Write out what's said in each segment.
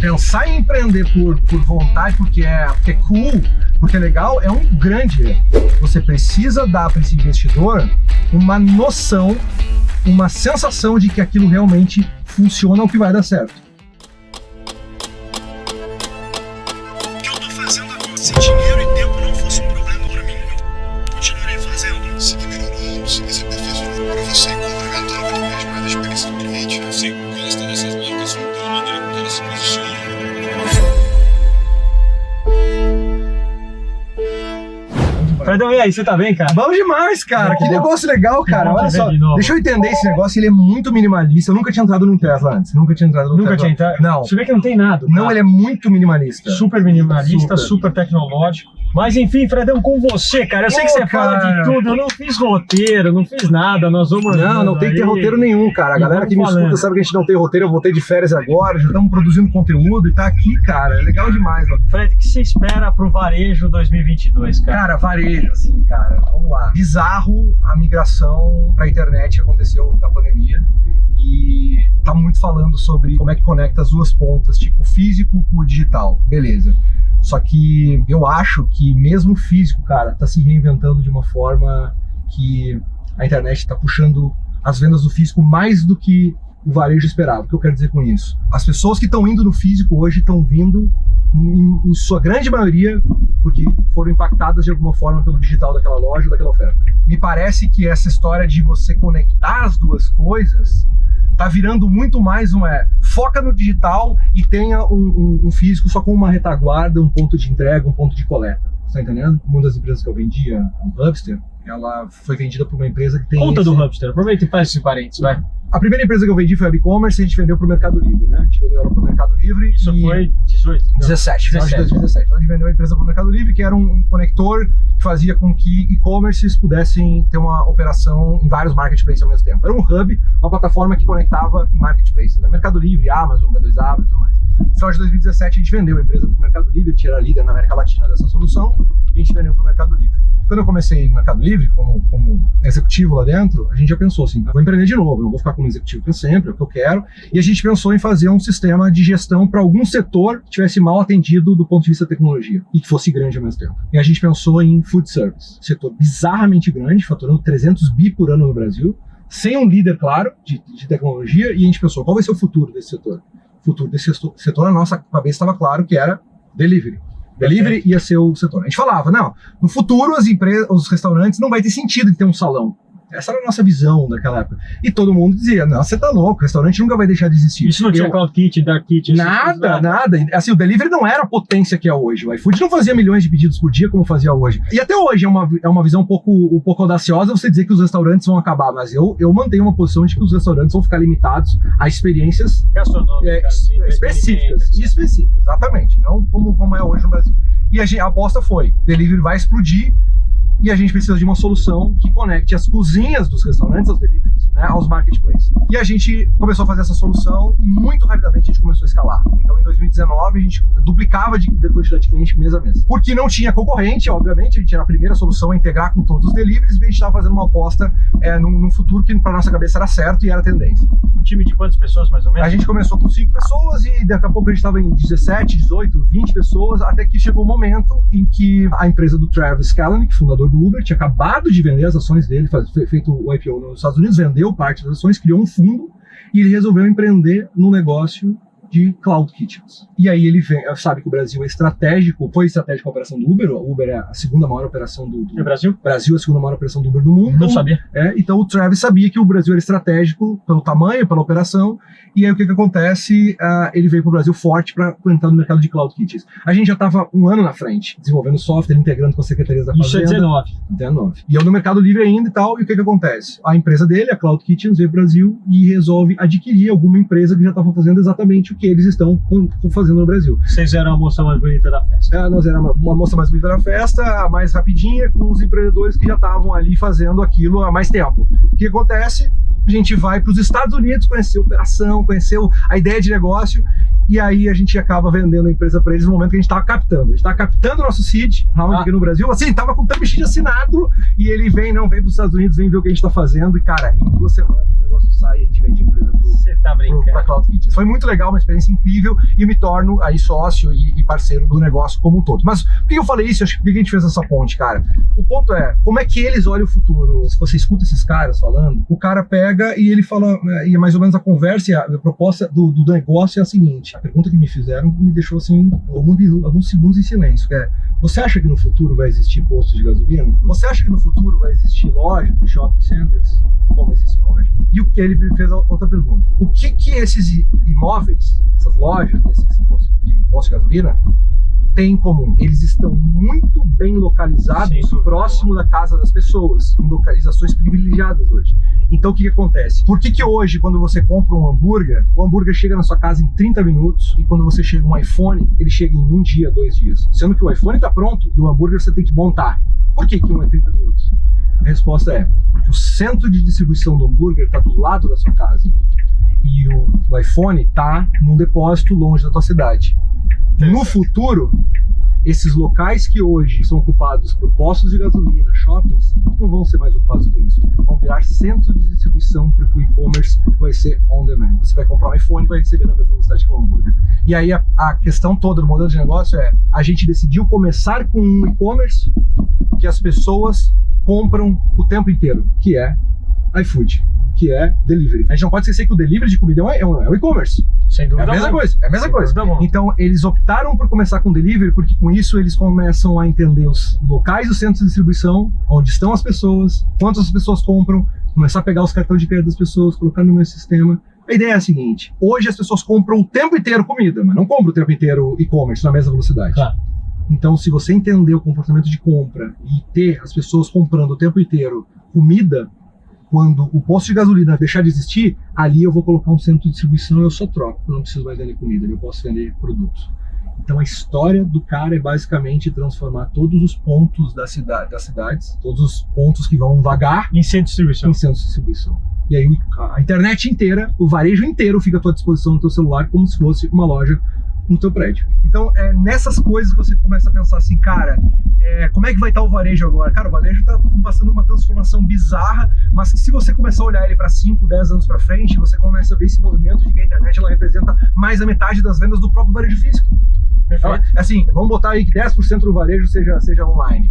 Pensar em empreender por vontade, porque é cool, porque é legal, é um grande erro. Você precisa dar para esse investidor uma noção, uma sensação de que aquilo realmente funciona ou que vai dar certo. O que eu tô fazendo agora? Se dinheiro e tempo não fosse um problema para mim, eu continuarei fazendo. Seguir melhorando, seguir se aperfeiçoando para você, complementando cada vez mais a experiência do cliente. Você gosta dessas marcas, da maneira como elas se posicionam. Fredão, e aí, você tá bem, cara? Bom demais, cara. Que negócio legal, cara. Bom Olha te só, ver de novo. deixa eu entender esse negócio. Ele é muito minimalista. Eu nunca tinha entrado num Tesla antes. Nunca tinha entrado num Tesla. entrado? Não. Você vê que não tem nada. Não, ele é muito minimalista. Super minimalista, super tecnológico. Mas enfim, Fredão, com você, cara. Eu sei que você fala de tudo. Eu não fiz roteiro, não fiz nada. Nós vamos. Não tem que ter roteiro nenhum, cara. A galera que me escuta sabe que a gente não tem roteiro. Eu voltei de férias agora, já estamos produzindo conteúdo e tá aqui, cara. É legal demais, mano. Fred, o que você espera pro varejo 2022, cara? Cara, varejo, assim, cara. Vamos lá. Bizarro a migração pra internet que aconteceu na pandemia. E tá muito falando sobre como é que conecta as duas pontas, tipo o físico com o digital. Beleza. Só que eu acho que mesmo o físico, cara, tá se reinventando de uma forma que a internet tá puxando as vendas do físico mais do que o varejo esperava. O que eu quero dizer com isso? As pessoas que estão indo no físico hoje estão vindo, em sua grande maioria, porque foram impactadas de alguma forma pelo digital daquela loja ou daquela oferta. Me parece que essa história de você conectar as duas coisas tá virando muito mais foca no digital e tenha um físico só com uma retaguarda, um ponto de entrega, um ponto de coleta. Você tá entendendo? Uma das empresas que eu vendia, a Hubster, ela foi vendida por uma empresa que tem... Conta do Hubster, aproveita e faz esse parênteses, vai. A primeira empresa que eu vendi foi a e-commerce e a gente vendeu para o Mercado Livre, né? A gente vendeu ela para o Mercado Livre. Isso foi 18? 17, final de 2017. Então a gente vendeu a empresa para o Mercado Livre, que era um conector que fazia com que e-commerces pudessem ter uma operação em vários marketplaces ao mesmo tempo. Era um hub, uma plataforma que conectava em marketplaces, né? Mercado Livre, Amazon, B2A e tudo mais. No final de 2017 a gente vendeu a empresa para o Mercado Livre, a gente era líder na América Latina dessa solução, e a gente vendeu para o Mercado Livre. Quando eu comecei no Mercado Livre, como executivo lá dentro, a gente já pensou assim, vou empreender de novo, não vou ficar como executivo para sempre, é o que eu quero. E a gente pensou em fazer um sistema de gestão para algum setor que tivesse mal atendido do ponto de vista da tecnologia e que fosse grande ao mesmo tempo. E a gente pensou em food service, setor bizarramente grande, faturando 300 bi por ano no Brasil, sem um líder claro de tecnologia, e a gente pensou, qual vai ser o futuro desse setor? O futuro desse setor, na nossa cabeça estava claro que era delivery. Delivery ia ser o setor. A gente falava, não, no futuro as empresas, os restaurantes não vai ter sentido em ter um salão. Essa era a nossa visão daquela época. E todo mundo dizia, não, você tá louco, o restaurante nunca vai deixar de existir. Isso não tinha Cloud Kitchen, Dark Kitchen? Nada. Assim, o delivery não era a potência que é hoje. O iFood não fazia milhões de pedidos por dia como fazia hoje. E até hoje é uma visão um pouco audaciosa você dizer que os restaurantes vão acabar, mas eu mantenho uma posição de que os restaurantes vão ficar limitados a experiências gastronômicas, específicas, exatamente. Não como é hoje no Brasil. E a aposta foi, delivery vai explodir, e a gente precisa de uma solução que conecte as cozinhas dos restaurantes aos deliveries, né, aos marketplaces. E a gente começou a fazer essa solução e muito rapidamente a gente começou a escalar. Então em 2019 a gente duplicava de quantidade de cliente mês a mês. Porque não tinha concorrente, obviamente, a gente era a primeira solução a integrar com todos os deliveries, e a gente estava fazendo uma aposta num futuro que para nossa cabeça era certo e era tendência. Um time de quantas pessoas mais ou menos? A gente começou com 5 pessoas e daqui a pouco a gente estava em 17, 18, 20 pessoas, até que chegou um momento em que a empresa do Travis Kalanick, fundador do Uber, tinha acabado de vender as ações dele, feito o IPO nos Estados Unidos, vendeu parte das ações, criou um fundo e ele resolveu empreender no negócio de Cloud Kitchens. E aí ele sabe que o Brasil é estratégico, foi estratégico a operação do Uber. O Uber é a segunda maior operação do Brasil? Brasil é a segunda maior operação do Uber do mundo. Não sabia. Então o Travis sabia que o Brasil era estratégico pelo tamanho, pela operação, e aí o que acontece? Ele veio para o Brasil forte para entrar no mercado de Cloud Kitchens. A gente já estava um ano na frente, desenvolvendo software, integrando com as secretarias da Fazenda. Isso é 19. E eu no Mercado Livre ainda e tal, e o que acontece? A empresa dele, a Cloud Kitchens, veio para o Brasil e resolve adquirir alguma empresa que já estava fazendo exatamente o que eles estão fazendo no Brasil. Vocês eram a moça mais bonita da festa. Nós éramos uma moça mais bonita da festa, a mais rapidinha, com os empreendedores que já estavam ali fazendo aquilo há mais tempo. O que acontece? a gente vai para os Estados Unidos conhecer a operação, conhecer a ideia de negócio, e aí a gente acaba vendendo a empresa para eles no momento que a gente estava captando. A gente estava captando o nosso seed round aqui no Brasil, assim, tava com o term sheet assinado, e ele vem para os Estados Unidos, vem ver o que a gente está fazendo, e cara, em 2 semanas o negócio sai e a gente vende a empresa para Cloud Kitchen. Foi muito legal, uma experiência incrível, e me torno aí sócio e parceiro do negócio como um todo. Mas por que eu falei isso? Acho que por que a gente fez essa ponte, cara? O ponto é, como é que eles olham o futuro? Se você escuta esses caras falando, o cara pega e ele fala, e mais ou menos a conversa e a proposta do negócio é a seguinte: a pergunta que me fizeram me deixou assim alguns segundos em silêncio, que é: você acha que no futuro vai existir postos de gasolina? Você acha que no futuro vai existir lojas de shopping centers como existem hoje? E o que ele fez outra pergunta: o que esses imóveis, essas lojas, esses postos de gasolina têm em comum? Eles estão muito bem localizados, próximo da casa das pessoas, em localizações privilegiadas hoje. Então o que acontece? Por que hoje, quando você compra um hambúrguer, o hambúrguer chega na sua casa em 30 minutos, e quando você chega um iPhone, ele chega em 1 dia, 2 dias? Sendo que o iPhone está pronto e o hambúrguer você tem que montar. Por que um é 30 minutos? A resposta é porque o centro de distribuição do hambúrguer está do lado da sua casa e o iPhone está num depósito longe da tua cidade. No futuro, esses locais que hoje são ocupados por postos de gasolina, shoppings, não vão ser mais ocupados por isso. Vão virar centro de distribuição, porque o e-commerce vai ser on demand. Você vai comprar um iPhone e vai receber na mesma velocidade que um hambúrguer. E aí a questão toda do modelo de negócio é: a gente decidiu começar com um e-commerce que as pessoas compram o tempo inteiro, que é iFood, que é delivery. A gente não pode esquecer que o delivery de comida é um e-commerce. Sem dúvida. É a mesma coisa. É a mesma coisa. Então, eles optaram por começar com delivery, porque com isso eles começam a entender os locais dos centros de distribuição, onde estão as pessoas, quantas as pessoas compram, começar a pegar os cartões de crédito das pessoas, colocar no meu sistema. A ideia é a seguinte: hoje as pessoas compram o tempo inteiro comida, mas não compram o tempo inteiro e-commerce na mesma velocidade. Claro. Então, se você entender o comportamento de compra e ter as pessoas comprando o tempo inteiro comida, quando o posto de gasolina deixar de existir, ali eu vou colocar um centro de distribuição e eu só troco. Eu não preciso mais vender comida, eu posso vender produtos. Então a história do cara é basicamente transformar todos os pontos das cidades, todos os pontos que vão vagar em centro de distribuição. E aí a internet inteira, o varejo inteiro fica à tua disposição no teu celular, como se fosse uma loja no teu prédio. Então é nessas coisas que você começa a pensar assim, cara, como é que vai estar o varejo agora? Cara, o varejo está passando uma transformação bizarra, mas que se você começar a olhar ele para 5, 10 anos para frente, você começa a ver esse movimento de que a internet ela representa mais da metade das vendas do próprio varejo físico. Então, assim, vamos botar aí que 10% do varejo seja online.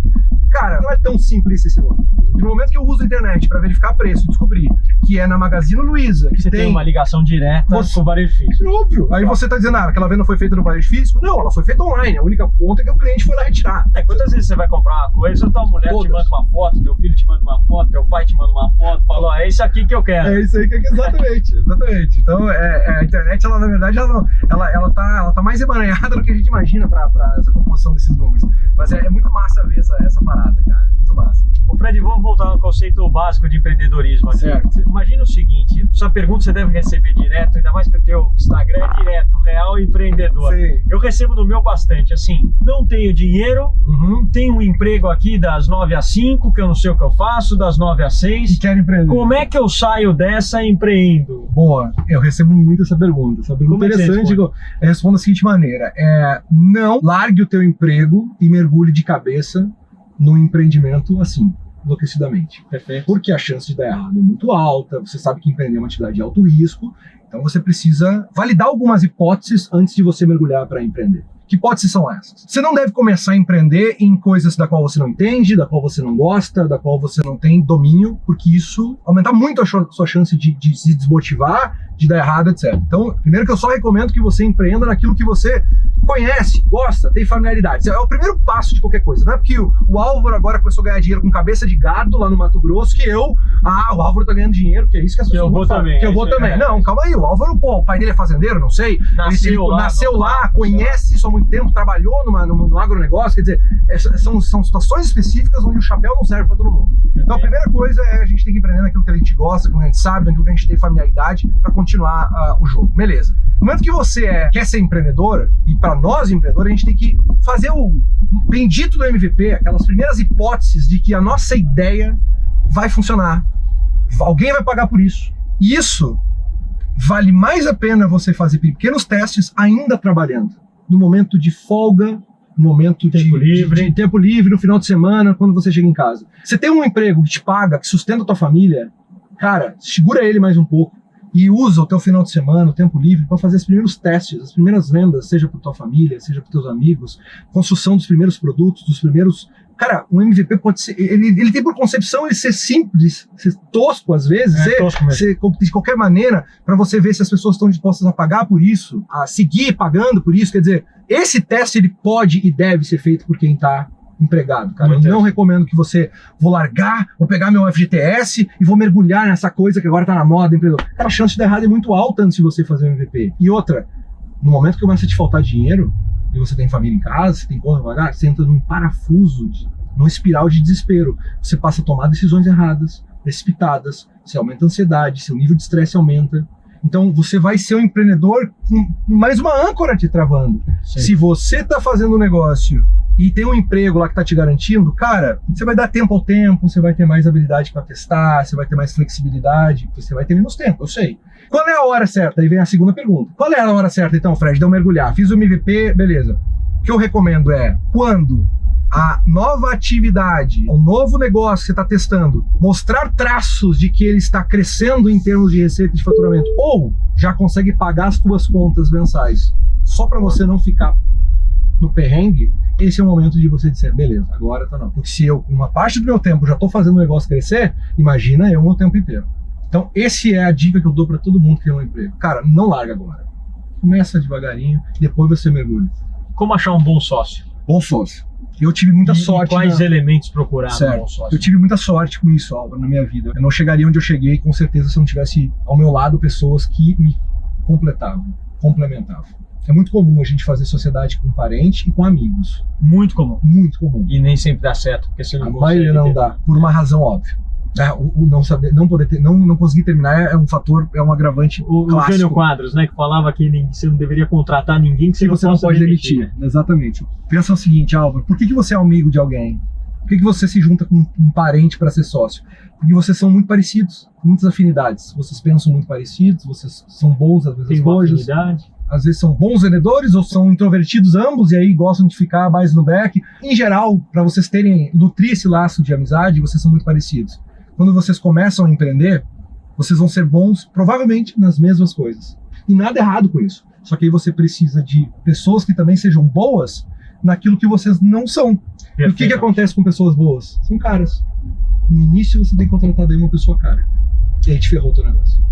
Cara, não é tão simples esse número. No momento que eu uso a internet para verificar preço e descobrir que é na Magazine Luiza, que você tem uma ligação direta com o varejo físico. Óbvio. Aí você tá dizendo, aquela venda foi feita no varejo físico? Não, ela foi feita online. A única ponta é que o cliente foi lá retirar. Quantas vezes você vai comprar uma coisa, tua mulher te manda uma foto, teu filho te manda uma foto, teu pai te manda uma foto, fala, é isso aqui que eu quero. É isso aí que exatamente. Então, a internet, ela na verdade, ela tá mais emaranhada do que a gente imagina para essa composição desses números. Mas é muito massa ver essa parada, cara. Muito massa. Ô Fred, vamos voltar no conceito básico de empreendedorismo aqui. Certo. Imagina o seguinte, essa pergunta você deve receber direto, ainda mais que o teu Instagram é direto, Real Empreendedor. Sim. Eu recebo no meu bastante, assim, não tenho dinheiro, tenho um emprego aqui das 9 às 5, que eu não sei o que eu faço, das 9 às 6. E quero empreender. Como é que eu saio dessa e empreendo? Boa, eu recebo muito essa pergunta. Essa pergunta interessante, eu respondo da seguinte maneira: não largue o teu emprego e mergulhe de cabeça no empreendimento assim, enlouquecidamente. Perfeito. Porque a chance de dar errado é muito alta, você sabe que empreender é uma atividade de alto risco, então você precisa validar algumas hipóteses antes de você mergulhar para empreender. Que hipóteses são essas? Você não deve começar a empreender em coisas da qual você não entende, da qual você não gosta, da qual você não tem domínio, porque isso aumenta muito a sua chance de se desmotivar, de dar errado, etc. Então, primeiro que eu só recomendo que você empreenda naquilo que você conhece, gosta, tem familiaridade. É o primeiro passo de qualquer coisa. Não é porque o Álvaro agora começou a ganhar dinheiro com cabeça de gado lá no Mato Grosso que o Álvaro tá ganhando dinheiro, que é isso que as pessoas vou também. Que eu vou também. Não, calma aí, o Álvaro, o pai dele é fazendeiro, não sei. Nasceu lá, conhece isso há muito tempo, trabalhou no agronegócio, quer dizer, são situações específicas onde o chapéu não serve para todo mundo. Então a primeira coisa é a gente tem que empreender naquilo que a gente gosta, naquilo que a gente sabe, naquilo que a gente tem familiaridade para continuar o jogo. Beleza. No momento que você quer ser empreendedor, e para nós empreendedores, a gente tem que fazer o bendito do MVP, aquelas primeiras hipóteses de que a nossa ideia vai funcionar. Alguém vai pagar por isso. E isso vale mais a pena você fazer pequenos testes ainda trabalhando. No momento de folga, no momento de tempo livre, no final de semana, quando você chega em casa. Você tem um emprego que te paga, que sustenta a tua família, cara, segura ele mais um pouco e usa o teu final de semana, o tempo livre, para fazer os primeiros testes, as primeiras vendas, seja para tua família, seja para teus amigos, construção dos primeiros produtos, dos primeiros... Cara, um MVP pode ser... Ele tem por concepção ele ser simples, ser tosco às vezes, ser de qualquer maneira, para você ver se as pessoas estão dispostas a pagar por isso, a seguir pagando por isso. Quer dizer, esse teste ele pode e deve ser feito por quem está empregado, cara. Eu não recomendo que você vou pegar meu FGTS e vou mergulhar nessa coisa que agora tá na moda, empreendedor. Cara, a chance de dar errado é muito alta antes de você fazer um MVP. E outra, no momento que começa a te faltar dinheiro, e você tem família em casa, você tem conta pra pagar, você entra num parafuso, num espiral de desespero. Você passa a tomar decisões erradas, precipitadas, você aumenta a ansiedade, seu nível de estresse aumenta. Então você vai ser um empreendedor com mais uma âncora te travando. Sim. Se você tá fazendo um negócio e tem um emprego lá que tá te garantindo, cara, você vai dar tempo ao tempo, você vai ter mais habilidade para testar, você vai ter mais flexibilidade, você vai ter menos tempo, eu sei. Qual é a hora certa? Aí vem a segunda pergunta. Qual é a hora certa então, Fred, de eu mergulhar? Fiz o MVP, beleza. O que eu recomendo é, quando a nova atividade, o novo negócio que você está testando, mostrar traços de que ele está crescendo em termos de receita e de faturamento, ou já consegue pagar as suas contas mensais, só para você não ficar no perrengue, esse é o momento de você dizer, beleza, agora tá não. Porque se eu, uma parte do meu tempo, já estou fazendo o negócio crescer, imagina eu o tempo inteiro. Então, esse é a dica que eu dou para todo mundo que tem um emprego. Cara, não larga agora. Começa devagarinho, depois você mergulha. Como achar um bom sócio? Bom sócio. Eu tive muita sorte. Quais elementos procurar no bom sócio? Eu tive muita sorte com isso, Álvaro, na minha vida. Eu não chegaria onde eu cheguei, com certeza, se eu não tivesse ao meu lado pessoas que me complementavam. É muito comum a gente fazer sociedade com parente e com amigos. Muito comum. Muito comum. E nem sempre dá certo, porque você não consegue. A maioria não dá, por uma razão óbvia. O não saber, não poder ter, não conseguir terminar é um fator, é um agravante clássico. O Jânio Quadros, né, que falava que você não deveria contratar ninguém que você não pode demitir. Exatamente. Pensa o seguinte, Álvaro, por que você é amigo de alguém? Por que você se junta com um parente para ser sócio? Porque vocês são muito parecidos, muitas afinidades. Vocês pensam muito parecidos, vocês são bons às vezes tem coisas. Às vezes são bons vendedores ou são introvertidos ambos e aí gostam de ficar mais no back. Em geral, para vocês nutrir esse laço de amizade, vocês são muito parecidos. Quando vocês começam a empreender, vocês vão ser bons, provavelmente, nas mesmas coisas. E nada errado com isso. Só que aí você precisa de pessoas que também sejam boas naquilo que vocês não são. E o que acontece com pessoas boas? São caras. No início você tem contratado aí uma pessoa cara. E aí te ferrou o teu negócio.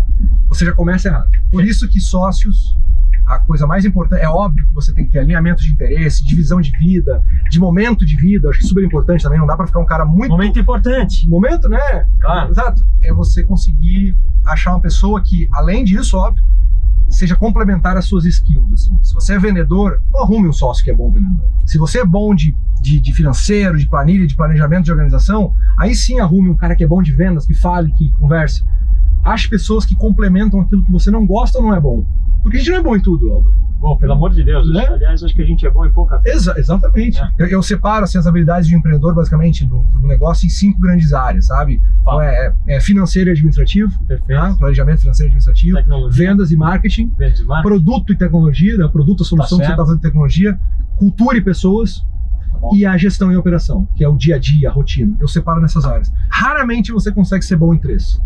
Você já começa errado. Por isso que sócios... A coisa mais importante, é óbvio que você tem que ter alinhamento de interesse, divisão de vida, de momento de vida, acho que super importante também, não dá pra ficar um cara muito... Momento importante. Momento, né? Claro. Exato. É você conseguir achar uma pessoa que, além disso, óbvio, seja complementar às suas skills. Assim. Se você é vendedor, arrume um sócio que é bom vendedor. Se você é bom de financeiro, de planilha, de planejamento, de organização, aí sim arrume um cara que é bom de vendas, que fale, que converse. Ache pessoas que complementam aquilo que você não gosta ou não é bom. Porque a gente não é bom em tudo, Álvaro. Bom, pelo amor de Deus, né? Aliás, acho que a gente é bom em pouca coisa. Exatamente. É. Eu separo assim, as habilidades de um empreendedor, basicamente, do negócio em 5 grandes áreas, sabe? Então, é financeiro e administrativo, tá? Planejamento financeiro e administrativo, vendas e marketing, produto e tecnologia, né? Produto, a solução que você está fazendo de tecnologia, cultura e pessoas, e a gestão e operação, que é o dia a dia, a rotina. Eu separo nessas áreas. Raramente você consegue ser bom em 3.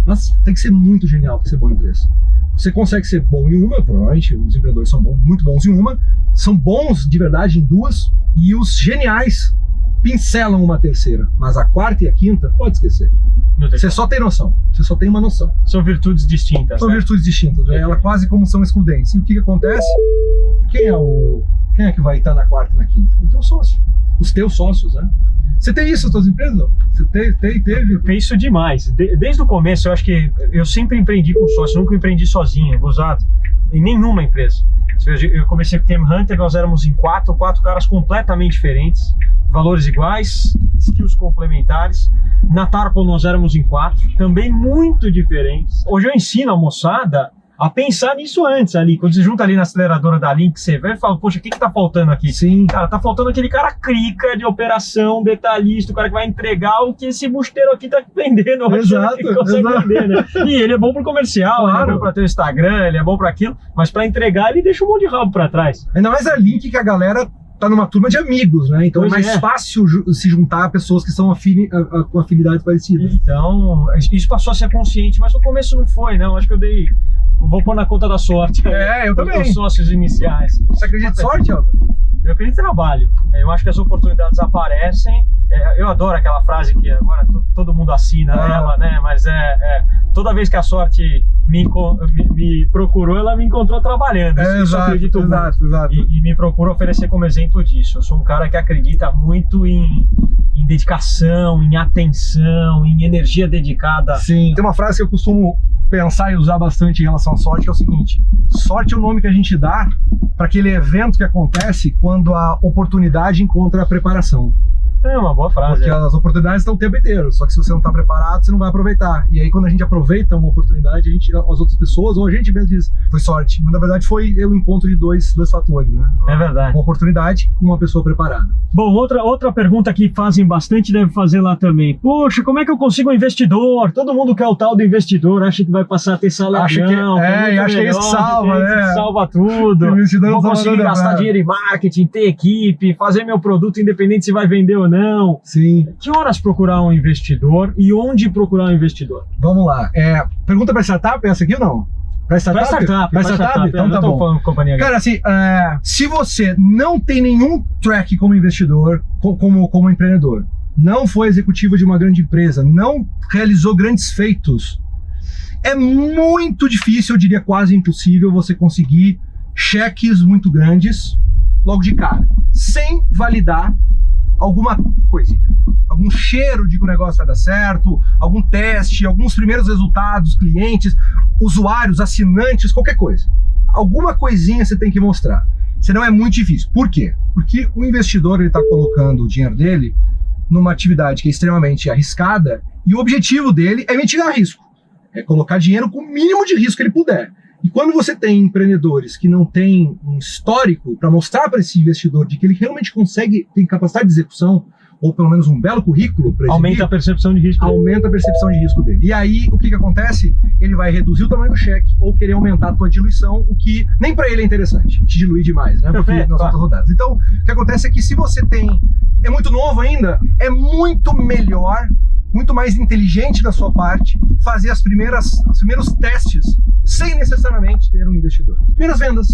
Mas tem que ser muito genial para ser bom em 3. Você consegue ser bom em uma, provavelmente os empreendedores são muito bons em uma, são bons de verdade em 2, e os geniais pincelam uma terceira, mas a 4ª e a 5ª pode esquecer. Você só tem noção, você só tem uma noção. São virtudes distintas. São virtudes distintas, ela quase como são excludentes. E o que acontece? Quem é que vai estar na 4ª e na 5ª? O teu sócio, os teus sócios, né? Você tem isso nas suas empresas? Não? Você teve? Penso demais. Desde o começo, eu acho que eu sempre empreendi com sócio, nunca empreendi sozinho, gozado, em nenhuma empresa. Eu comecei com o Team Hunter, nós éramos em 4 caras completamente diferentes, valores iguais, skills complementares. Na Tarpon nós éramos em 4, também muito diferentes. Hoje eu ensino a moçada a pensar nisso antes ali. Quando você junta ali na aceleradora da Link, você vê e fala, poxa, o que tá faltando aqui? Sim. Cara, tá faltando aquele cara crica de operação, detalhista, o cara que vai entregar o que esse busteiro aqui tá vendendo. Exato, Que consegue vender, né? E ele é bom pro comercial, Claro. ele é bom pra ter o Instagram, ele é bom pra aquilo, mas pra entregar ele deixa um monte de rabo pra trás. Ainda mais a Link, que a galera tá numa turma de amigos, né? Então Pois é mais é. fácil se juntar a pessoas que são com afinidades parecidas. Então, isso passou a ser consciente, mas no começo não foi, não. Acho que eu dei. Vou pôr na conta da sorte. É, eu também. Os sócios iniciais. Você acredita em sorte, Alba? Eu acredito em trabalho. Eu acho que as oportunidades aparecem. Eu adoro aquela frase que agora todo mundo assina ela, né? Mas toda vez que a sorte me procurou, ela me encontrou trabalhando. Isso eu acredito muito. Exato. E me procura oferecer como exemplo disso. Eu sou um cara que acredita muito em dedicação, em atenção, em energia dedicada. Sim. Tem uma frase que eu costumo pensar e usar bastante em relação à sorte, que é o seguinte: sorte é o nome que a gente dá para aquele evento que acontece quando a oportunidade encontra a preparação. É uma boa frase. Porque as oportunidades estão o tempo inteiro, só que se você não está preparado, você não vai aproveitar. E aí, quando a gente aproveita uma oportunidade, as outras pessoas, ou a gente mesmo diz, foi sorte. Mas na verdade foi o encontro de dois fatores, né? É verdade. Uma oportunidade com uma pessoa preparada. Bom, outra pergunta que fazem bastante, deve fazer lá também. Poxa, como é que eu consigo um investidor? Todo mundo quer o tal do investidor, acha que vai passar a ter salário. Acha que é isso que salva, né? Salva tudo. Vou conseguir gastar dinheiro em marketing, ter equipe, fazer meu produto independente se vai vender ou não. Sim. Que horas procurar um investidor e onde procurar um investidor? Vamos lá. Pergunta para startup, essa aqui ou não? Para startup? Para startup. Então tá bom. Cara, assim, se você não tem nenhum track como investidor, como empreendedor, não foi executivo de uma grande empresa, não realizou grandes feitos, é muito difícil, eu diria quase impossível, você conseguir cheques muito grandes logo de cara, sem validar alguma coisinha, algum cheiro de que o negócio vai dar certo, algum teste, alguns primeiros resultados, clientes, usuários, assinantes, qualquer coisa. Alguma coisinha você tem que mostrar. Senão é muito difícil. Por quê? Porque o investidor está colocando o dinheiro dele numa atividade que é extremamente arriscada e o objetivo dele é mitigar risco. É colocar dinheiro com o mínimo de risco que ele puder. E quando você tem empreendedores que não têm um histórico para mostrar para esse investidor de que ele realmente consegue, tem capacidade de execução, ou pelo menos um belo currículo para exibir, aumenta a percepção de risco. Aumenta a percepção de risco dele. E aí, o que acontece? Ele vai reduzir o tamanho do cheque ou querer aumentar a tua diluição, o que nem para ele é interessante, te diluir demais, né? Porque nós outras rodadas. Então, o que acontece é que se você é muito novo ainda, é muito melhor, muito mais inteligente da sua parte fazer os primeiros testes sem necessariamente ter um investidor. Primeiras vendas,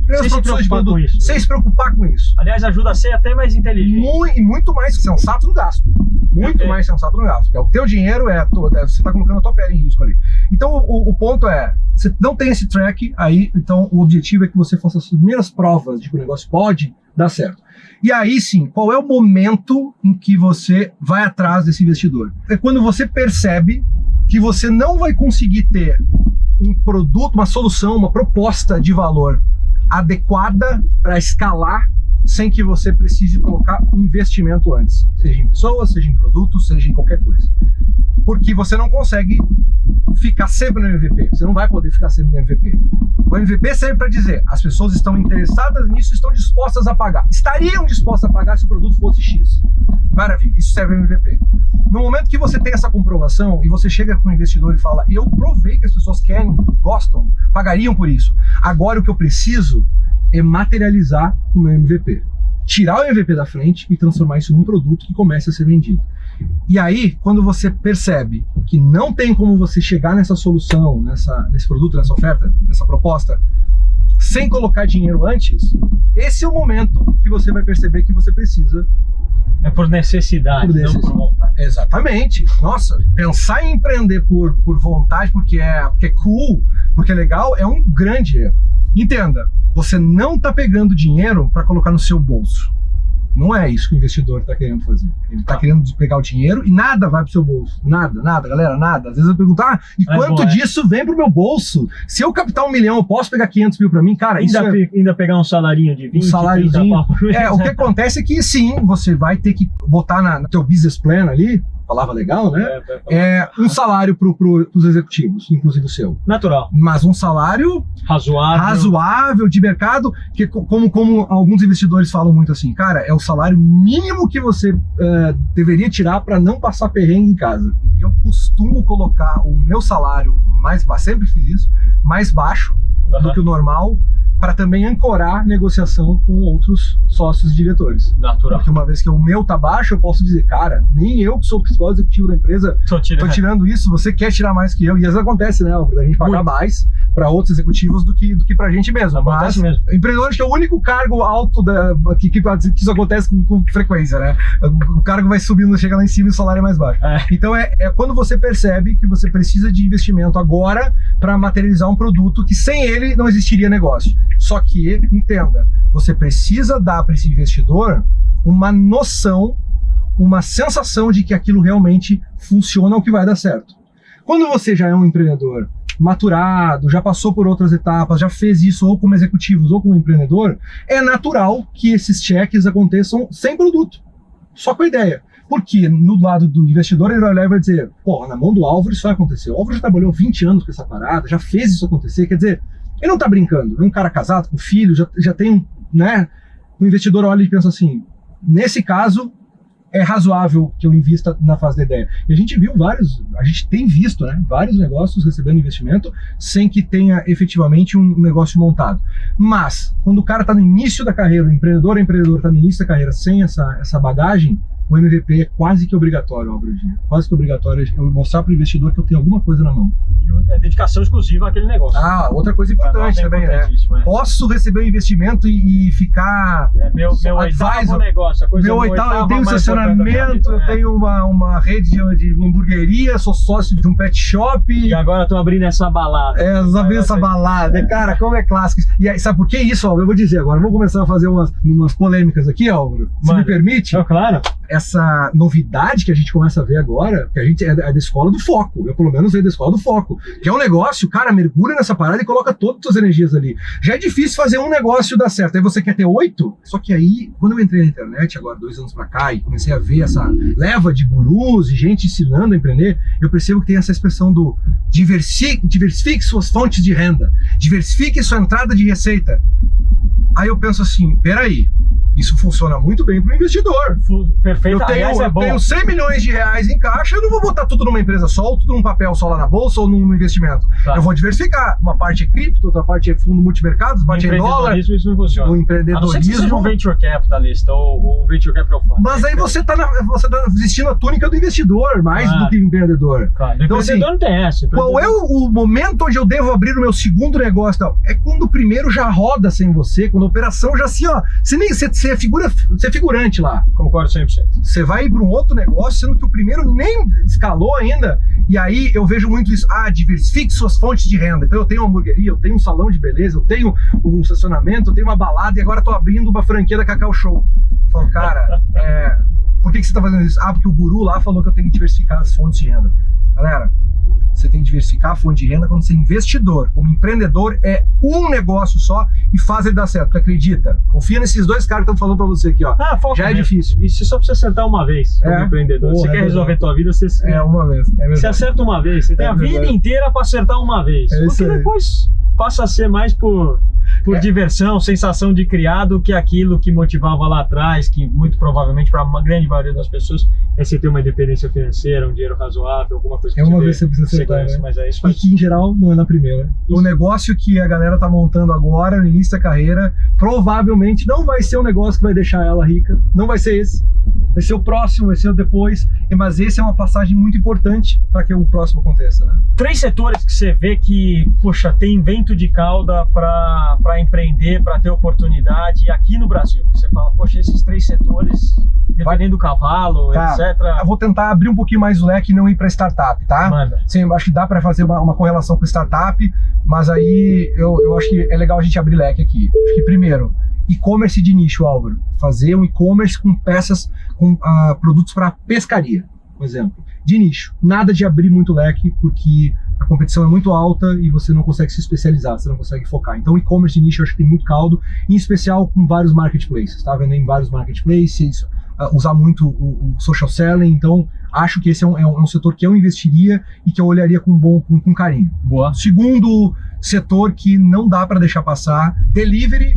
primeiras produções de produto, sem se preocupar com isso. Aliás, ajuda a ser até mais inteligente. E muito mais sensato no gasto. Muito mais sensato no gasto. Porque o teu dinheiro você está colocando a tua pele em risco ali. Então o ponto é, você não tem esse track aí, então o objetivo é que você faça as primeiras provas de que o negócio pode dar certo. E aí sim, qual é o momento em que você vai atrás desse investidor? É quando você percebe que você não vai conseguir ter um produto, uma solução, uma proposta de valor adequada para escalar sem que você precise colocar investimento antes, seja em pessoas, seja em produtos, seja em qualquer coisa. Porque você não consegue ficar sempre no MVP, você não vai poder ficar sempre no MVP. O MVP serve para dizer, as pessoas estão interessadas nisso, estão dispostas a pagar. Estariam dispostas a pagar se o produto fosse X. Maravilha, isso serve no MVP. No momento que você tem essa comprovação e você chega com o investidor e fala, eu provei que as pessoas querem, gostam, pagariam por isso. Agora o que eu preciso é materializar o meu MVP. Tirar o MVP da frente e transformar isso num produto que comece a ser vendido. E aí, quando você percebe que não tem como você chegar nessa solução, nesse produto, nessa oferta, nessa proposta, sem colocar dinheiro antes, esse é o momento que você vai perceber que você precisa. É por necessidade, não por vontade. Exatamente. Nossa, pensar em empreender por vontade, porque é cool, porque é legal, é um grande erro. Entenda, você não está pegando dinheiro para colocar no seu bolso. Não é isso que o investidor está querendo fazer. Ele está querendo pegar o dinheiro e nada vai para o seu bolso. Nada, galera, nada. Às vezes eu pergunto, e quanto disso vem para o meu bolso? Se eu captar 1 milhão, eu posso pegar 500 mil para mim? Cara, ainda pegar um salarinho de 20, um saláriozinho. O que acontece é que sim, você vai ter que botar no teu business plan ali, palavra legal, né? Um salário para os executivos, inclusive o seu. Natural. Mas um salário razoável de mercado, que como alguns investidores falam muito assim, cara, é o salário mínimo que você deveria tirar para não passar perrengue em casa. Eu costumo colocar o meu salário mais baixo, sempre fiz isso, mais baixo do que o normal, para também ancorar negociação com outros sócios e diretores. Natural. Porque uma vez que o meu tá baixo, eu posso dizer, cara, nem eu que sou o principal executivo da empresa tô tirando isso, você quer tirar mais que eu. E às vezes acontece, né, Álvaro, a gente pagar mais para outros executivos do que pra gente mesmo. Acontece mesmo. Empreendedor acho que é o único cargo alto que isso acontece com frequência, né? O cargo vai subindo, chega lá em cima e o salário é mais baixo. Então é quando você percebe que você precisa de investimento agora para materializar um produto que sem ele não existiria negócio. Só que, entenda, você precisa dar para esse investidor uma noção, uma sensação de que aquilo realmente funciona ou que vai dar certo. Quando você já é um empreendedor maturado, já passou por outras etapas, já fez isso ou como executivos ou como empreendedor, é natural que esses cheques aconteçam sem produto, só com a ideia. Porque no lado do investidor ele vai olhar e vai dizer, porra, na mão do Álvaro isso vai acontecer. O Álvaro já trabalhou 20 anos com essa parada, já fez isso acontecer, quer dizer, ele não tá brincando, é um cara casado, com filho, já tem né? O investidor olha e pensa assim, nesse caso, é razoável que eu invista na fase da ideia. E a gente tem visto, né, vários negócios recebendo investimento sem que tenha efetivamente um negócio montado. Mas, quando o cara está no início da carreira, o empreendedor está no início da carreira sem essa bagagem, o MVP é quase que obrigatório, Álvaro. Quase que obrigatório eu mostrar para o investidor que eu tenho alguma coisa na mão. E é dedicação exclusiva àquele negócio. Outra coisa importante também, né? Posso receber um investimento e ficar... meu oitavo negócio. Eu tenho estacionamento, eu tenho uma rede de hamburgueria, sou sócio de um pet shop. E agora estou abrindo essa balada. Estou abrindo essa balada. Cara, como é clássico. E aí, sabe por que isso, Álvaro? Eu vou dizer agora. Vamos começar a fazer umas polêmicas aqui, Álvaro. Se me permite? Claro. Essa novidade que a gente começa a ver agora, que a gente é da escola do foco, eu pelo menos venho da escola do foco, que é um negócio, cara, mergulha nessa parada e coloca todas as suas energias ali. Já é difícil fazer um negócio dar certo, aí você quer ter 8? Só que aí, quando eu entrei na internet agora, 2 anos pra cá, e comecei a ver essa leva de gurus e gente ensinando a empreender, eu percebo que tem essa expressão do diversifique suas fontes de renda, diversifique sua entrada de receita. Aí eu penso assim, peraí, isso funciona muito bem para o investidor. Perfeito. Eu tenho 100 milhões de reais em caixa, eu não vou botar tudo numa empresa só, ou tudo num papel só lá na bolsa, ou num investimento. Tá. Eu vou diversificar. Uma parte é cripto, outra parte é fundo multimercados, outra parte é dólar. Isso não funciona. O empreendedorismo... A não ser que seja um venture capitalista ou um venture capital fund. Mas aí você tá vestindo a túnica do investidor, mais do que empreendedor. Claro. Então, empreendedor não tem essa. Qual é o momento onde eu devo abrir o meu segundo negócio? Tal? É quando o primeiro já roda sem você, quando a operação já assim, ó... Você é figurante lá. Concordo 100%. Você vai para um outro negócio, sendo que o primeiro nem escalou ainda, e aí eu vejo muito isso, diversifique suas fontes de renda. Então eu tenho uma hamburgueria, eu tenho um salão de beleza, eu tenho um estacionamento, eu tenho uma balada, e agora estou abrindo uma franquia da Cacau Show. Eu falo, cara, por que você está fazendo isso? Porque o guru lá falou que eu tenho que diversificar as fontes de renda. Galera, você tem que diversificar a fonte de renda quando você é investidor. Como empreendedor, é um negócio só e faz ele dar certo. Tu acredita? Confia nesses dois caras que estão falando pra você aqui, ó. Já é difícil. E você só precisa acertar uma vez como empreendedor. Você quer resolver a tua vida, você... uma vez. Você acerta uma vez. Você tem a vida inteira pra acertar uma vez. Porque depois passa a ser mais por diversão, sensação de criar, do que aquilo que motivava lá atrás, que muito provavelmente para uma grande maioria das pessoas é você ter uma independência financeira, um dinheiro razoável, alguma coisa que uma vez você precisa acertar, né? Mas isso e que em geral não é na primeira. O negócio que a galera tá montando agora, no início da carreira, provavelmente não vai ser um negócio que vai deixar ela rica, não vai ser esse. Vai ser o próximo, vai ser o depois, mas esse é uma passagem muito importante para que o próximo aconteça, né? 3 setores que você vê que, poxa, tem vento de cauda para empreender, para ter oportunidade aqui no Brasil. Você fala, poxa, esses 3 setores, dependendo do cavalo, etc. Eu vou tentar abrir um pouquinho mais o leque e não ir para startup, tá? Manda. Sim, eu acho que dá para fazer uma correlação com startup, mas aí eu acho que é legal a gente abrir leque aqui. Acho que primeiro, e-commerce de nicho, Álvaro. Fazer um e-commerce com peças, com produtos para pescaria, por exemplo. De nicho. Nada de abrir muito leque, porque a competição é muito alta e você não consegue se especializar, você não consegue focar. Então, e-commerce de nicho eu acho que tem muito caldo, em especial com vários marketplaces, tá? Vendendo em vários marketplaces, usar muito o social selling, então acho que esse é um setor que eu investiria e que eu olharia com carinho. Boa. Segundo setor que não dá para deixar passar, delivery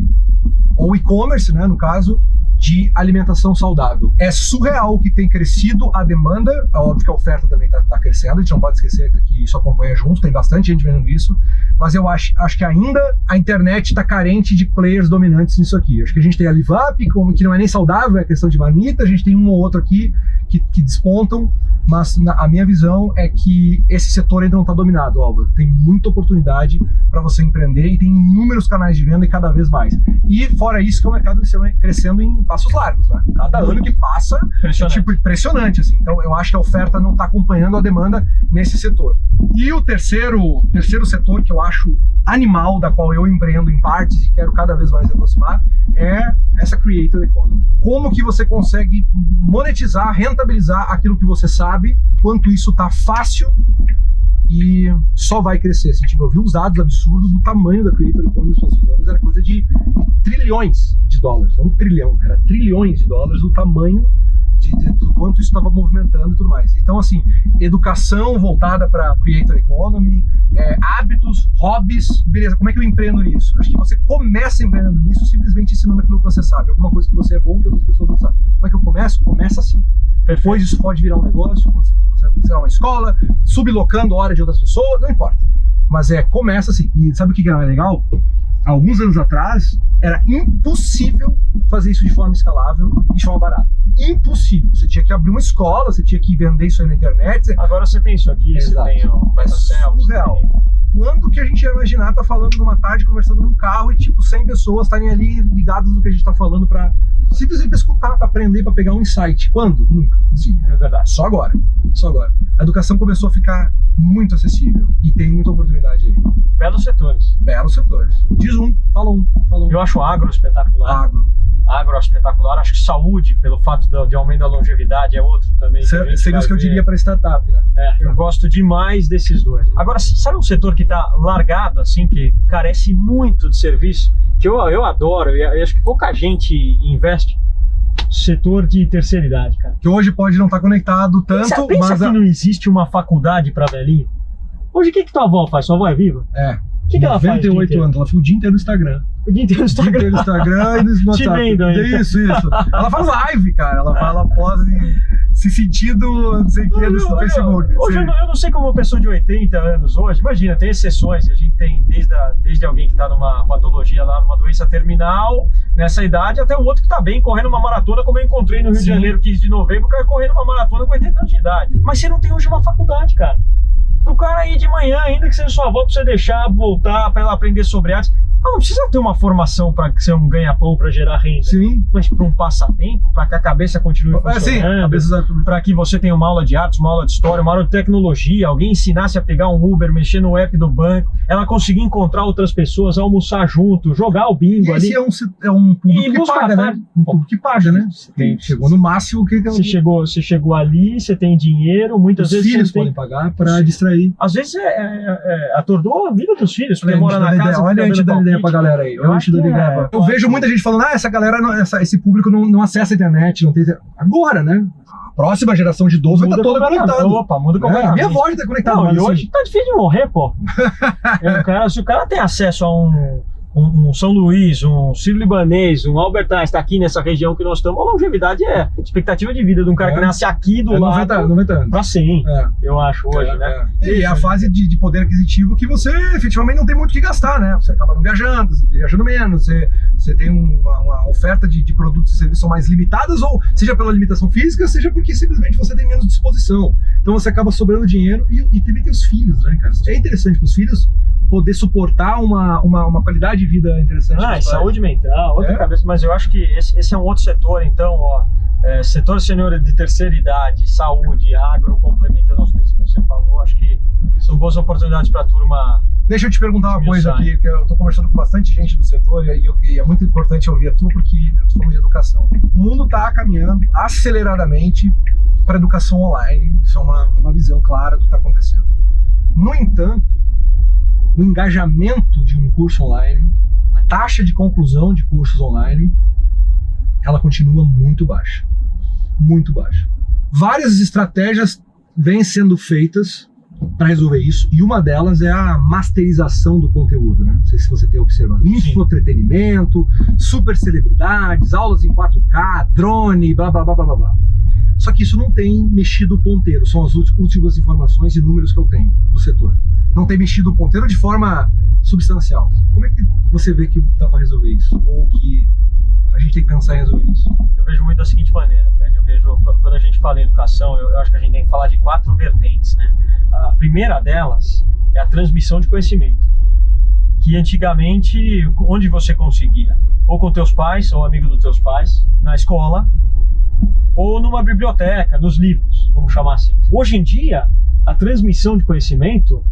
ou e-commerce, né, no caso, de alimentação saudável. É surreal que tem crescido a demanda, é óbvio que a oferta também tá crescendo, a gente não pode esquecer que isso acompanha junto, tem bastante gente vendendo isso, mas eu acho que ainda a internet está carente de players dominantes nisso aqui. Acho que a gente tem a Livap, que não é nem saudável, é questão de marmita, a gente tem um ou outro aqui que despontam, mas a minha visão é que esse setor ainda não está dominado, Álvaro. Tem muita oportunidade para você empreender e tem inúmeros canais de venda e cada vez mais. E fora isso, que o mercado crescendo em passos largos, né? Cada ano que passa é tipo impressionante, assim. Então eu acho que a oferta não está acompanhando a demanda nesse setor. E o terceiro setor que eu acho animal, da qual eu empreendo em partes e quero cada vez mais me aproximar, é essa creator economy. Como que você consegue monetizar, rentabilizar aquilo que você sabe, quanto isso tá fácil e só vai crescer. Assim, tipo, eu vi uns dados absurdos do tamanho da creator economy nos próximos anos, era coisa de trilhões de dólares, não um trilhão, era trilhões de dólares o tamanho do quanto isso estava movimentando e tudo mais. Então, assim, educação voltada para creator economy, hábitos, hobbies, beleza, como é que eu empreendo nisso? Acho que você começa empreendendo nisso simplesmente ensinando aquilo que você sabe, alguma coisa que você é bom que outras pessoas não sabem. Como é que eu começo? Começa assim. Depois isso pode virar um negócio, quando você é uma escola, sublocando hora de outras pessoas, não importa. Mas começa assim. E sabe o que era legal? Alguns anos atrás, era impossível fazer isso de forma escalável e de forma barata. Impossível. Você tinha que abrir uma escola, você tinha que vender isso aí na internet. Agora você tem isso aqui, Exato. Você tem o Metacells. Surreal. Quando que a gente ia imaginar tá falando numa tarde, conversando num carro e tipo 100 pessoas estarem ali ligadas no que a gente tá falando pra simplesmente escutar, pra aprender, pra pegar um insight? Quando? Nunca. Sim, é verdade. Só agora. Só agora. A educação começou a ficar muito acessível e tem muita oportunidade aí. Belos setores. Belos setores. Diz fala um. Eu acho agro espetacular. Agro espetacular. Acho que saúde, pelo fato de aumento da longevidade, é outro também. Seria os que eu diria para startup, né? Eu gosto demais desses dois. Agora, sabe um setor que tá largado, assim, que carece muito de serviço, que eu adoro, e acho que pouca gente investe? Setor de terceira idade, cara. Que hoje pode não estar conectado tanto, pensa mas... que não existe uma faculdade para velhinho? Hoje, o que tua avó faz? Sua avó é viva? O que ela faz? 98 anos, ela fica o dia inteiro no Instagram. O dia inteiro no Instagram. O dia inteiro no Instagram e no WhatsApp. Te vendo ainda. Isso. Ela faz live, cara. Ela posa se sentindo, não sei o que, no Facebook. Hoje eu não sei como uma pessoa de 80 anos hoje, imagina, tem exceções. A gente tem desde alguém que está numa patologia lá, numa doença terminal, nessa idade, até o outro que está bem, correndo uma maratona, como eu encontrei no Rio de Janeiro, 15 de novembro, o cara correndo uma maratona com 80 anos de idade. Mas você não tem hoje uma faculdade, cara. O cara ir de manhã, ainda que seja sua avó, pra você deixar, voltar, pra ela aprender sobre artes. Não precisa ter uma formação para ser um ganha-pão para gerar renda. Sim. Mas para um passatempo, para que a cabeça continue funcionando, para que você tenha uma aula de artes, uma aula de história, uma aula de tecnologia, alguém ensinasse a pegar um Uber, mexer no app do banco, ela conseguir encontrar outras pessoas, almoçar junto, jogar o bingo ali. Esse é um público que paga, né? Um público que paga, né? Chegou no máximo que você chegou ali, você tem dinheiro, muitas vezes os filhos podem pagar para distrair. Às vezes atordou a vida dos filhos, porque mora na casa. Olha, a gente dá ideia pra galera aí. Eu vejo muita gente falando, essa galera, esse público não acessa a internet, não tem. Agora, né? A próxima geração de idoso vai estar toda conectada. Opa, muda completamente. A minha voz está conectada. Não, e hoje tá difícil de morrer, pô. Se o cara tem acesso a um São Luís, um Sírio-Libanês, um Albert Einstein aqui nessa região que nós estamos, a longevidade expectativa de vida de um cara que nasce aqui do lado 90 anos. Pra 100, eu acho, hoje, né? E a fase de poder aquisitivo que você efetivamente não tem muito o que gastar, né? Você acaba não viajando, você viajando menos, você tem uma oferta de produtos e serviços mais limitadas, ou seja pela limitação física, seja porque simplesmente você tem menos disposição. Então você acaba sobrando dinheiro e também tem os filhos, né, cara? É interessante para os filhos poder suportar uma qualidade de vida interessante. E saúde mental, outra cabeça, mas eu acho que esse é um outro setor, então, setor sênior de terceira idade, saúde, agro, complementando aos três que você falou, acho que são boas oportunidades para a turma. Deixa eu te perguntar uma coisa aqui, que eu estou conversando com bastante gente do setor e é muito importante ouvir a tua, porque eu estou falando de educação. O mundo está caminhando aceleradamente para a educação online, isso é uma visão clara do que está acontecendo. No entanto, o engajamento de um curso online, a taxa de conclusão de cursos online, ela continua muito baixa. muito baixa. Várias estratégias vêm sendo feitas para resolver isso, e uma delas é a masterização do conteúdo, né? Não sei se você tem observado. Infoentretenimento, super celebridades, aulas em 4K, drone, blá blá blá blá blá. Só que isso não tem mexido o ponteiro, são as últimas informações e números que eu tenho do setor. Não tem mexido o ponteiro de forma substancial. Como é que você vê que dá para resolver isso? Ou que a gente tem que pensar em resolver isso? Eu vejo muito da seguinte maneira, Fred. Eu vejo, quando a gente fala em educação, eu acho que a gente tem que falar de 4 vertentes, né? A primeira delas é a transmissão de conhecimento, que antigamente, onde você conseguia? Ou com teus pais, ou amigo dos teus pais, na escola, ou numa biblioteca, nos livros, vamos chamar assim. Hoje em dia, a transmissão de conhecimento,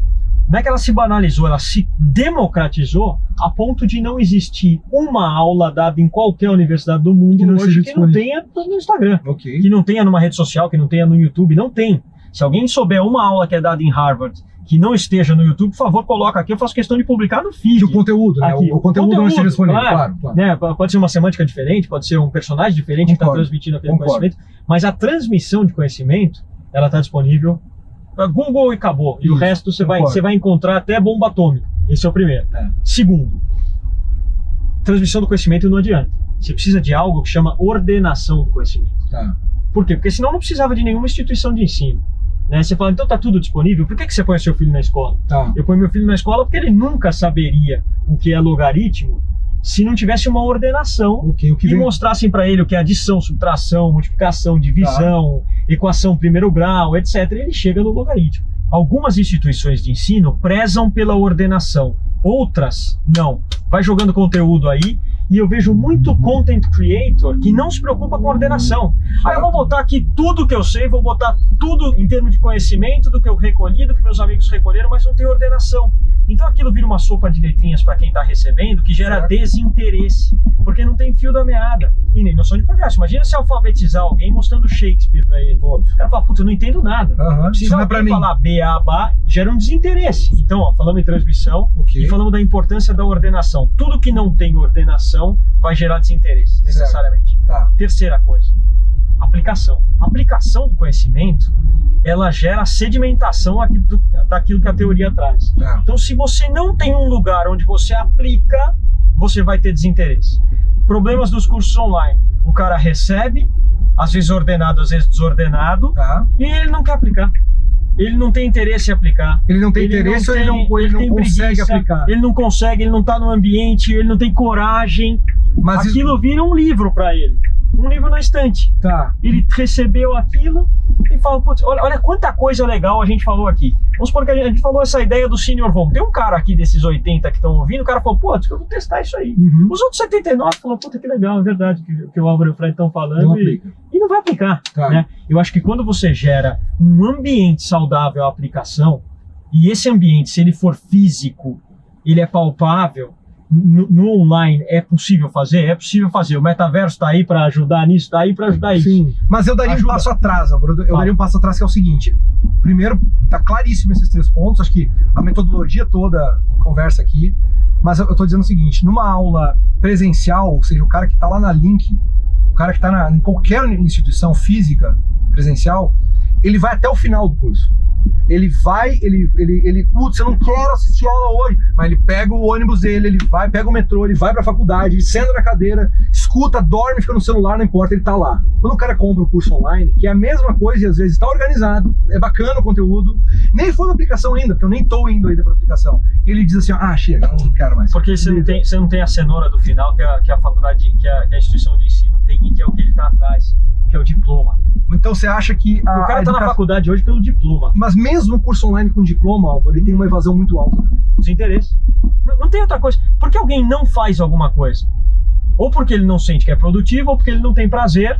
não é que ela se banalizou, ela se democratizou a ponto de não existir uma aula dada em qualquer universidade do mundo hoje que não tenha no Instagram, que não tenha numa rede social, que não tenha no YouTube, não tem. Se alguém souber uma aula que é dada em Harvard que não esteja no YouTube, por favor, coloca aqui, eu faço questão de publicar no feed. Que o conteúdo, né? O conteúdo não esteja disponível, claro. Né? Pode ser uma semântica diferente, pode ser um personagem diferente que está transmitindo aquele conhecimento, mas a transmissão de conhecimento, ela está disponível para Google e acabou. E o resto você vai encontrar até bomba atômica. Esse é o primeiro. Segundo, transmissão do conhecimento não adianta. Você precisa de algo que chama ordenação do conhecimento. Por quê? Porque senão não precisava de nenhuma instituição de ensino. Né? Você fala, então tá tudo disponível, por que você põe o seu filho na escola? Eu ponho meu filho na escola porque ele nunca saberia o que é logaritmo se não tivesse uma ordenação e mostrassem para ele o que é adição, subtração, multiplicação, divisão, equação primeiro grau, etc. Ele chega no logaritmo. Algumas instituições de ensino prezam pela ordenação, outras não. Vai jogando conteúdo aí, e eu vejo muito content creator que não se preocupa com ordenação. Eu vou botar aqui tudo que eu sei, vou botar tudo em termos de conhecimento, do que eu recolhi, do que meus amigos recolheram, mas não tem ordenação. Então aquilo vira uma sopa de letrinhas para quem está recebendo, que gera desinteresse, porque não tem fio da meada e nem noção de progresso. Imagina se alfabetizar alguém mostrando Shakespeare para ele. O cara fala, puta, eu não entendo nada. Precisa alguém falar B, A, B, gera um desinteresse. Então, ó, falamos em transmissão e falamos da importância da ordenação. Tudo que não tem ordenação vai gerar desinteresse, necessariamente. Terceira coisa, aplicação. A aplicação do conhecimento, ela gera a sedimentação daquilo que a teoria traz. Então, se você não tem um lugar onde você aplica, você vai ter desinteresse. Problemas dos cursos online. O cara recebe, às vezes ordenado, às vezes desordenado, e ele não quer aplicar. Ele não tem interesse em aplicar. Ele não tem interesse ou ele não consegue aplicar? Ele não consegue, ele não está no ambiente, ele não tem coragem. Mas aquilo vira um livro para ele. Um livro na estante. Ele recebeu aquilo e fala, putz, olha quanta coisa legal a gente falou aqui. Vamos supor que a gente falou essa ideia do senior home. Tem um cara aqui desses 80 que estão ouvindo, o cara falou, pô, eu vou testar isso aí. Os outros 79 falaram, puta, que legal, é verdade que o Álvaro e o Fred estão falando e não vai aplicar. Né? Eu acho que quando você gera um ambiente saudável à aplicação, e esse ambiente, se ele for físico, ele é palpável, no online é possível fazer? É possível fazer. O metaverso está aí para ajudar nisso, está aí para ajudar isso. Sim, mas eu daria um passo atrás, Álvaro. Eu daria um passo atrás, que é o seguinte. Primeiro, tá claríssimo esses 3 pontos. Acho que a metodologia toda conversa aqui. Mas eu tô dizendo o seguinte, numa aula presencial, ou seja, o cara que tá lá na Link, o cara que tá em qualquer instituição física presencial, ele vai até o final do curso. Ele vai, putz, eu não quero assistir aula hoje, mas ele pega o ônibus dele, ele vai, pega o metrô, ele vai pra faculdade, ele senta na cadeira, escuta, dorme, fica no celular, não importa, ele tá lá. Quando o cara compra o curso online, que é a mesma coisa e às vezes tá organizado, é bacana o conteúdo, nem foi na aplicação ainda, porque eu nem tô indo ainda pra aplicação, ele diz assim, chega, não quero mais. Porque você não tem a cenoura do final que a faculdade, que a instituição de ensino tem, e que é o que ele tá atrás, que é o diploma. Então você acha que o cara tá na faculdade hoje pelo diploma. Mas mesmo o curso online com diploma, Álvaro, ele tem uma evasão muito alta também. Desinteresse. Não tem outra coisa. Por que alguém não faz alguma coisa? Ou porque ele não sente que é produtivo, ou porque ele não tem prazer,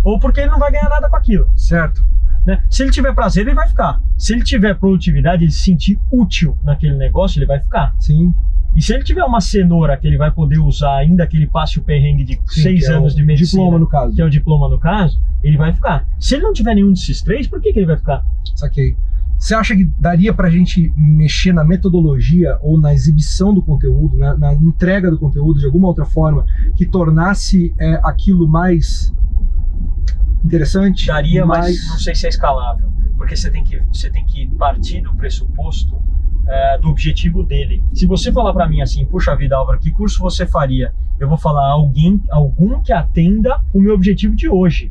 ou porque ele não vai ganhar nada com aquilo. Certo. Né? Se ele tiver prazer, ele vai ficar. Se ele tiver produtividade, ele se sentir útil naquele negócio, ele vai ficar. Sim. E se ele tiver uma cenoura que ele vai poder usar, ainda que ele passe o perrengue de 6 anos de medicina, diploma no caso. Que é o diploma no caso, ele vai ficar. Se ele não tiver nenhum desses 3, por que ele vai ficar? Saquei. Você acha que daria pra gente mexer na metodologia ou na exibição do conteúdo, na entrega do conteúdo de alguma outra forma, que tornasse aquilo mais interessante. Daria, mas não sei se é escalável. Porque você tem que partir do pressuposto do objetivo dele. Se você falar para mim assim, puxa vida, Álvaro, que curso você faria? Eu vou falar algum que atenda o meu objetivo de hoje.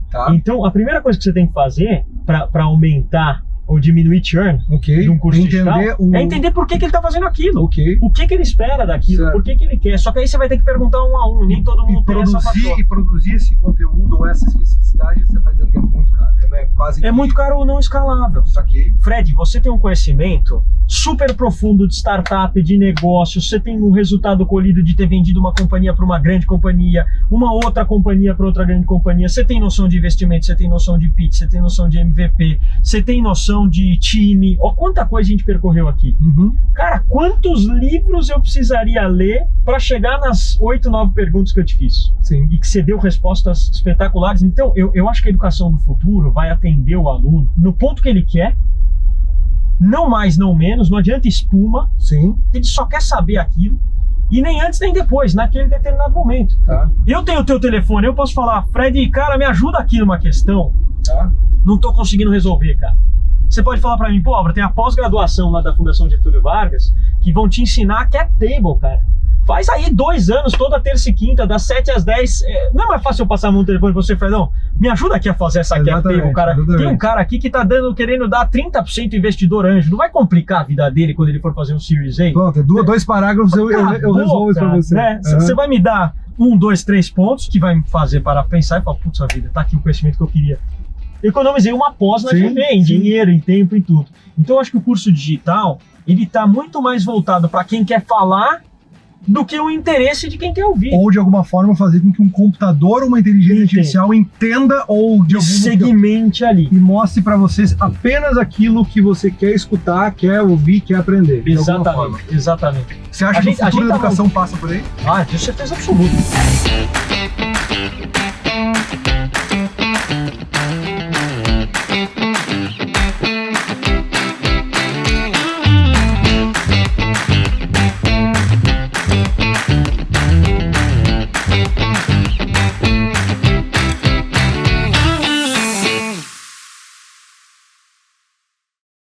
Tá. Então, a primeira coisa que você tem que fazer para aumentar ou diminuir churn de um curso digital é entender por que ele está fazendo aquilo. O que ele espera daquilo, por que ele quer. Só que aí você vai ter que perguntar um a um, nem todo mundo tem essa paixão. E produzir esse conteúdo ou essa especificidade, você está dizendo que é muito caro. É muito caro ou não escalável. Saquei. Fred, você tem um conhecimento super profundo de startup, de negócio, você tem um resultado colhido de ter vendido uma companhia para uma grande companhia, uma outra companhia para outra grande companhia, você tem noção de investimento, você tem noção de pitch, você tem noção de MVP, você tem noção de time, ó quanta coisa a gente percorreu aqui. Cara, quantos livros eu precisaria ler para chegar nas 8, 9 perguntas que eu te fiz? Sim. E que você deu respostas espetaculares. Então, eu acho que a educação do futuro vai atender o aluno no ponto que ele quer, não mais, não menos, não adianta espuma. Sim. Ele só quer saber aquilo, e nem antes nem depois, naquele determinado momento. Tá. Eu tenho o teu telefone, eu posso falar, Fred, cara, me ajuda aqui numa questão. Tá. Não tô conseguindo resolver, cara. Você pode falar pra mim, pô, Álvaro, tem a pós-graduação lá da Fundação Getúlio Vargas que vão te ensinar cap table, cara. Faz aí 2 anos, toda terça e quinta, das 7 às 10. Não é mais fácil eu passar a mão no telefone pra você, Fredão? Me ajuda aqui a fazer essa cap table, cara. Tem um cara aqui que tá querendo dar 30% investidor anjo. Não vai complicar a vida dele quando ele for fazer um Series A? Pronto, 2 parágrafos eu resolvo isso pra você. Né? Você vai me dar 1, 2, 3 pontos que vai me fazer parar pra pensar e falar, putz, a vida, tá aqui o conhecimento que eu queria. Eu economizei uma pós na GV, em dinheiro, em tempo, em tudo. Então eu acho que o curso digital, ele tá muito mais voltado para quem quer falar do que o interesse de quem quer ouvir. Ou de alguma forma fazer com que um computador ou uma inteligência artificial entenda ou de algum segmente ali e mostre para vocês apenas aquilo que você quer escutar, quer ouvir, quer aprender. Exatamente. Você acha que o futuro da educação passa por aí? Tenho certeza absoluta.